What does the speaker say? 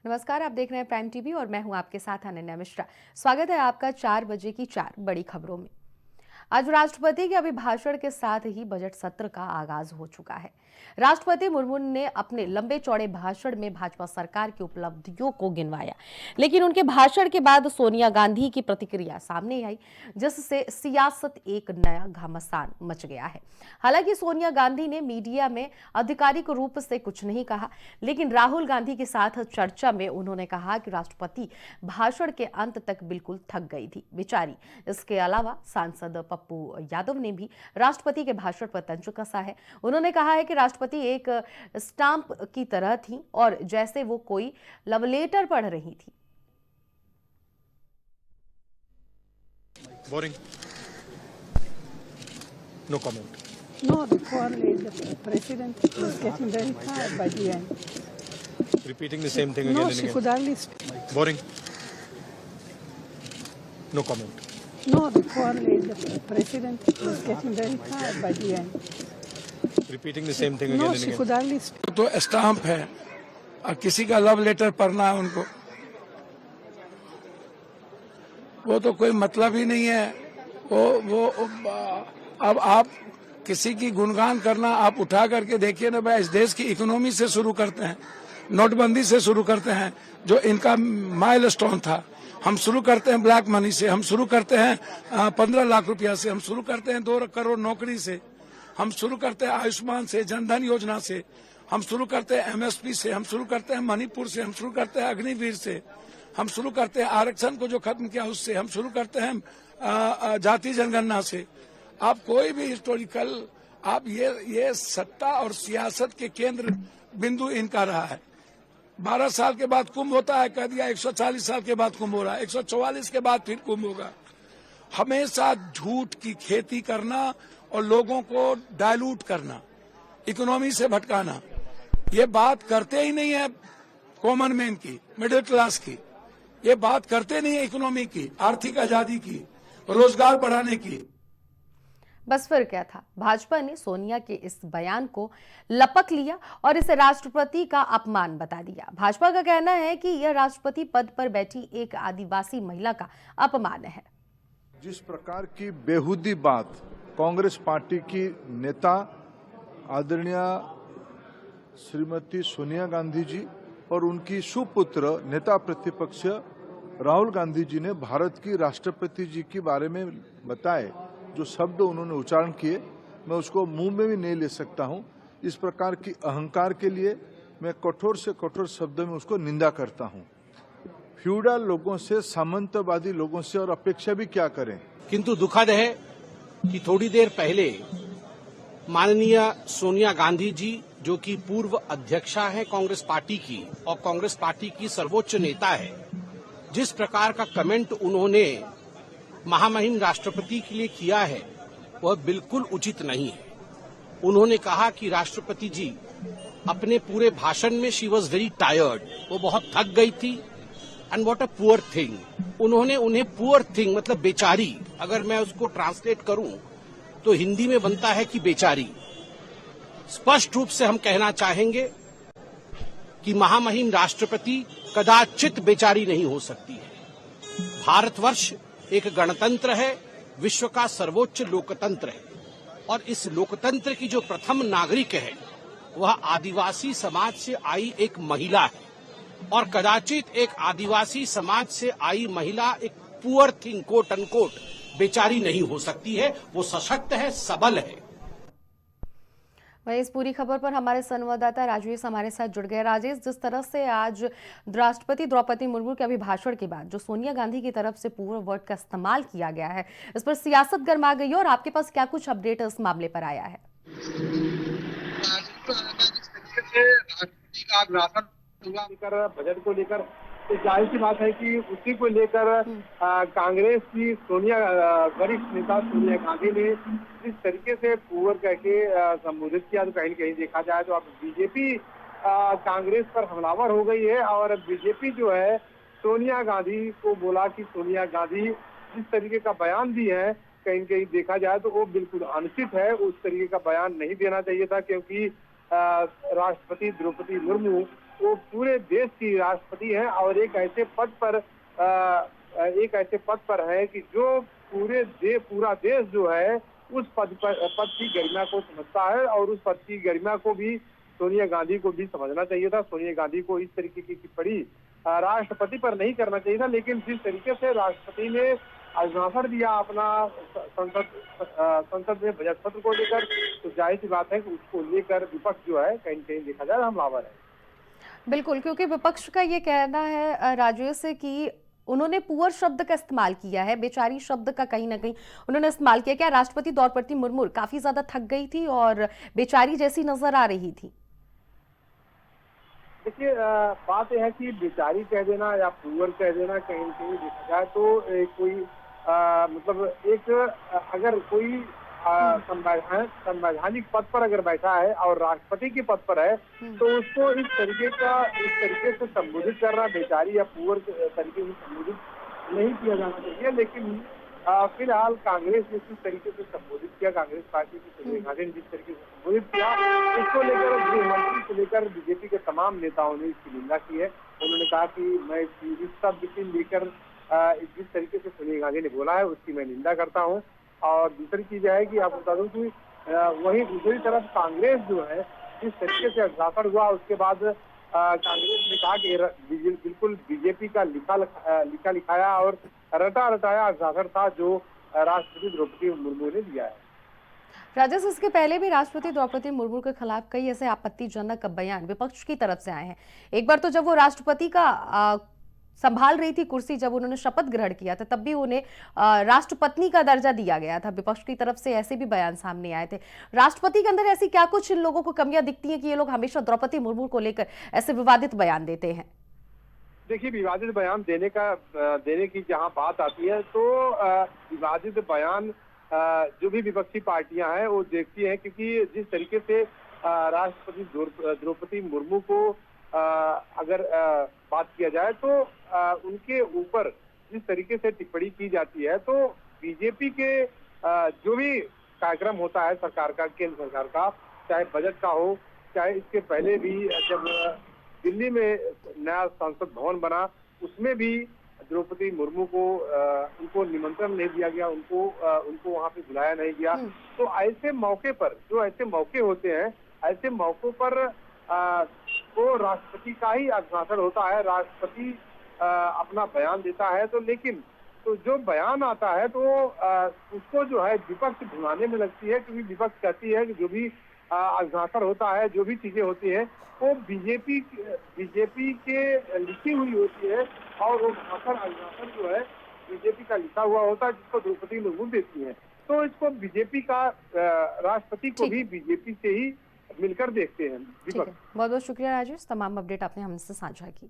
नमस्कार, आप देख रहे हैं प्राइम टीवी और मैं हूं आपके साथ अनन्या मिश्रा। स्वागत है आपका 4 बजे की 4 बड़ी खबरों में। आज राष्ट्रपति के अभिभाषण के साथ ही बजट सत्र का आगाज हो चुका है। राष्ट्रपति मुर्मू ने अपने लंबे चौड़े भाषण में भाजपा सरकार की उपलब्धियों को गिनवाया, लेकिन उनके भाषण के बाद सोनिया गांधी की प्रतिक्रिया सामने आई, जिससे सियासत एक नया घमासान मच गया है। हालांकि सोनिया गांधी ने मीडिया में आधिकारिक रूप से कुछ नहीं कहा, लेकिन राहुल गांधी के साथ चर्चा में उन्होंने कहा कि राष्ट्रपति भाषण के अंत तक बिल्कुल थक गई थी बेचारी। इसके अलावा सांसद पप्पू यादव ने भी राष्ट्रपति के भाषण पर तंज कसा है। उन्होंने कहा है कि राष्ट्रपति एक स्टाम्प की तरह थी और जैसे वो कोई लव लेटर पढ़ रही थी। Boring. No comment. No, the poor lady, the president was getting very tired by the end. Repeating the same thing again No, and she again. could hardly speak. Boring. No comment. No, the poor lady, the president was getting very tired by the end. Repeating the same thing again No, and she again. could hardly speak. तो stamp है और किसी का love letter पढ़ना है उनको, वो तो कोई मतलब ही नहीं है। वो अब आप किसी की गुणगान करना, आप उठा करके देखिए ना भाई, इस देश की इकोनॉमी से शुरू करते हैं, नोटबंदी से शुरू करते हैं जो इनका माइलस्टोन था। हम शुरू करते हैं ब्लैक मनी से, हम शुरू करते हैं 15 लाख रुपया से, हम शुरू करते हैं 2 करोड़ नौकरी से, हम शुरू करते हैं आयुष्मान से, जनधन योजना से, हम शुरू करते हैं एमएसपी से, हम शुरू करते हैं मणिपुर से, हम शुरू करते हैं अग्निवीर से, हम शुरू करते हैं आरक्षण को जो खत्म किया उससे, हम शुरू करते हैं जाति जनगणना से। आप कोई भी हिस्टोरिकल, आप ये सत्ता और सियासत के केंद्र बिंदु इनका रहा है। 12 साल के बाद कुंभ होता है, कह दिया 140 साल के बाद कुंभ हो रहा है, 144 के बाद फिर कुंभ होगा। हमेशा झूठ की खेती करना और लोगों को डायलूट करना, इकोनॉमी से भटकाना, ये बात करते ही नहीं है कॉमन मैन की, मिडिल क्लास की। ये बात करते नहीं है इकोनॉमी की, आर्थिक आजादी की, रोजगार बढ़ाने की। बस फिर क्या था, भाजपा ने सोनिया के इस बयान को लपक लिया और इसे राष्ट्रपति का अपमान बता दिया। भाजपा का कहना है कि यह राष्ट्रपति पद पर बैठी एक आदिवासी महिला का अपमान है। जिस प्रकार की बेहुदी बात कांग्रेस पार्टी की नेता आदरणीय श्रीमती सोनिया गांधी जी और उनकी सुपुत्र नेता प्रतिपक्ष राहुल गांधी जी ने भारत की राष्ट्रपति जी के बारे में बताए, जो शब्द उन्होंने उच्चारण किए, मैं उसको मुंह में भी नहीं ले सकता हूं। इस प्रकार की अहंकार के लिए मैं कठोर से कठोर शब्द में उसको निंदा करता हूं। फ्यूडल लोगों से, सामंतवादी लोगों से और अपेक्षा भी क्या करें। किंतु दुखद है कि थोड़ी देर पहले माननीय सोनिया गांधी जी, जो कि पूर्व अध्यक्षा है कांग्रेस पार्टी की और कांग्रेस पार्टी की सर्वोच्च नेता है, जिस प्रकार का कमेंट उन्होंने महामहिम राष्ट्रपति के लिए किया है वह बिल्कुल उचित नहीं है। उन्होंने कहा कि राष्ट्रपति जी अपने पूरे भाषण में शी वॉज वेरी टायर्ड, वो बहुत थक गई थी। And what a poor thing, उन्होंने उन्हें पुअर थिंग मतलब बेचारी, अगर मैं उसको ट्रांसलेट करूं तो हिंदी में बनता है कि बेचारी। स्पष्ट रूप से हम कहना चाहेंगे कि महामहिम राष्ट्रपति कदाचित बेचारी नहीं हो सकती है। भारतवर्ष एक गणतंत्र है, विश्व का सर्वोच्च लोकतंत्र है, और इस लोकतंत्र की जो प्रथम नागरिक है वह आदिवासी समाज से आई एक महिला है, और कदाचित एक आदिवासी समाज से आई महिला एक पुअर थिंग कोट अनकोट बेचारी नहीं हो सकती है। वो सशक्त है, सबल है। वहीं इस पूरी खबर पर हमारे संवाददाता राजेश हमारे साथ जुड़ गए। राजेश, जिस तरह से आज राष्ट्रपति द्रौपदी मुर्मू के अभिभाषण के बाद जो सोनिया गांधी की तरफ से पूर्व वर्ड का इस्तेमाल किया गया है, इस पर सियासत गर्मा गई है और आपके पास क्या कुछ अपडेट इस मामले पर आया है? बजट को लेकर जाहिर सी बात है कि उसी को लेकर कांग्रेस की वरिष्ठ नेता सोनिया गांधी ने जिस तरीके से पुअर कह के संबोधित किया, तो कहीं न कहीं देखा जाए तो अब बीजेपी कांग्रेस पर हमलावर हो गई है। और बीजेपी जो है सोनिया गांधी को बोला कि सोनिया गांधी जिस तरीके का बयान दी है, कहीं न कहीं देखा जाए तो वो बिल्कुल अनुचित है। उस तरीके का बयान नहीं देना चाहिए था, क्योंकि राष्ट्रपति द्रौपदी मुर्मू वो पूरे देश की राष्ट्रपति हैं और एक ऐसे पद पर है कि जो पूरा देश जो है उस पद की गरिमा को समझता है और उस पद की गरिमा को भी सोनिया गांधी को भी समझना चाहिए था। सोनिया गांधी को इस तरीके की टिप्पणी राष्ट्रपति पर नहीं करना चाहिए था, लेकिन जिस तरीके से राष्ट्रपति ने अभिभाषण दिया अपना संसद में बजट सत्र को लेकर, तो जाहिर सी बात है कि उसको लेकर विपक्ष जो है कहीं न कहीं देखा जाए हमलावर है। बिल्कुल, क्योंकि विपक्ष का ये कहना है राजेश कि उन्होंने पुअर शब्द का इस्तेमाल किया है, बेचारी शब्द का कहीं ना कहीं उन्होंने इस्तेमाल किया। क्या राष्ट्रपति द्रौपदी मुर्मू काफी ज्यादा थक गई थी और बेचारी जैसी नजर आ रही थी? देखिए, बात यह है कि बेचारी कह देना या पुअर कह देना कहीं न कहीं देखा जाए तो अगर कोई संवैधानिक पद पर अगर बैठा है और राष्ट्रपति के पद पर है तो उसको इस तरीके से संबोधित करना बेचारी या पुअर तरीके से संबोधित नहीं किया जाना चाहिए। लेकिन फिलहाल कांग्रेस ने जिस तरीके से संबोधित किया, कांग्रेस पार्टी की सोनिया गांधी ने जिस तरीके से संबोधित किया, इसको लेकर गृहमंत्री को लेकर बीजेपी के तमाम नेताओं ने इसकी निंदा की है। उन्होंने कहा कि मैं इस सब लेकर जिस तरीके से सोनिया गांधी ने बोला है उसकी मैं निंदा करता हूँ। और दूसरी चीज है कि आपको बता दूं कि वहीं दूसरी तरफ कांग्रेस जो है जिस तरीके से अग्रसर हुआ उसके बाद कांग्रेस ने कहा कि बिल्कुल बीजेपी का लिखा लिखाया और रटा रटाया अग्रसर था जो राष्ट्रपति द्रौपदी मुर्मू ने दिया है। राजेश, इसके पहले भी राष्ट्रपति द्रौपदी मुर्मू के खिलाफ कई ऐसे आपत्तिजनक बयान विपक्ष की तरफ से आए हैं। एक बार तो जब वो राष्ट्रपति का संभाल रही थी कुर्सी, जब उन्होंने शपथ ग्रहण किया था तब भी उन्हें राष्ट्रपत्नी का दर्जा दिया गया था। विपक्ष की तरफ से ऐसे भी बयान सामने आए थे। राष्ट्रपति के अंदर ऐसी क्या कुछ इन लोगों को कमियां दिखती हैं कि ये लोग हमेशा द्रौपदी मुर्मू को लेकर ऐसे विवादित बयान देते हैं? देखिए, विवादित बयान देने की जहां बात आती है तो विवादित बयान जो भी विपक्षी पार्टियां हैं वो देखती हैं, क्योंकि जिस तरीके से राष्ट्रपति द्रौपदी मुर्मू को अगर बात किया जाए तो उनके ऊपर जिस तरीके से टिप्पणी की जाती है तो बीजेपी के जो भी कार्यक्रम होता है सरकार का, केंद्र सरकार का, चाहे बजट का हो, चाहे इसके पहले भी जब दिल्ली में नया संसद भवन बना उसमें भी द्रौपदी मुर्मू को उनको निमंत्रण नहीं दिया गया, उनको वहां पे बुलाया नहीं गया। तो ऐसे मौके पर जो ऐसे मौके होते हैं, ऐसे मौकों पर तो राष्ट्रपति का ही अग्रसर होता है, राष्ट्रपति अपना बयान देता है। तो लेकिन तो जो बयान आता है तो उसको जो है विपक्ष भुनाने में लगती है, क्योंकि विपक्ष कहती है कि जो भी अग्रसर होता है, जो भी चीजें होती है वो बीजेपी के लिखी हुई होती है और वो अग्रसर जो है बीजेपी का लिखा हुआ होता है जिसको द्रौपदी मुर्मू देती है। तो इसको बीजेपी का राष्ट्रपति को भी बीजेपी से ही मिलकर देखते हैं। बहुत बहुत शुक्रिया राजेश, तमाम अपडेट आपने हमसे साझा की।